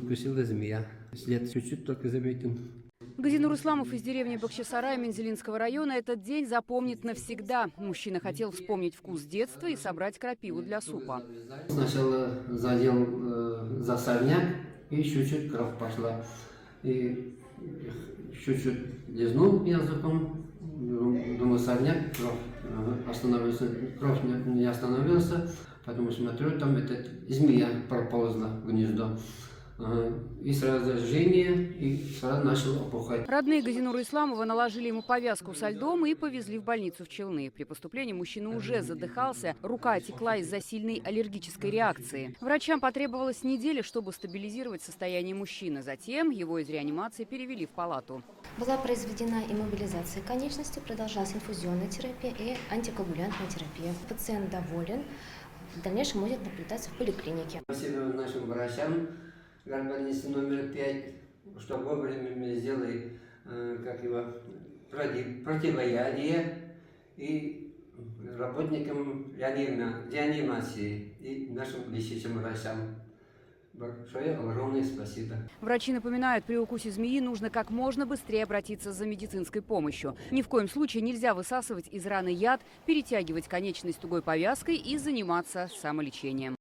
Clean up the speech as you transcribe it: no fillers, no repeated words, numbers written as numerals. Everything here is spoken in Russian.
укусила змея. След чуть-чуть только заметен. Газинур Исламов из деревни Бахчисарай Мензелинского района этот день запомнит навсегда. Мужчина хотел вспомнить вкус детства и собрать крапиву для супа. Сначала задел за сорняк, и чуть-чуть кровь пошла. И чуть-чуть лизнул языком, думаю, сорняк, кровь остановился. Кровь не остановился, потому что смотрю, там эта змея проползла в гнездо. И сразу жжение, и сразу начал опухать. Родные Газинура Исламова наложили ему повязку со льдом и повезли в больницу в Челны. При поступлении мужчина уже задыхался, рука отекла из-за сильной аллергической реакции. Врачам потребовалась неделя, чтобы стабилизировать состояние мужчины. Затем его из реанимации перевели в палату. Была произведена иммобилизация конечности, продолжалась инфузионная терапия и антикоагулянтная терапия. Пациент доволен, в дальнейшем будет наблюдаться в поликлинике. Спасибо нашим врачам. Больницы номер 5, что вовремя мне сделали противоядие, и работникам реанимации и нашим лечащим врачам. Большое огромное спасибо. Врачи напоминают, при укусе змеи нужно как можно быстрее обратиться за медицинской помощью. Ни в коем случае нельзя высасывать из раны яд, перетягивать конечность тугой повязкой и заниматься самолечением.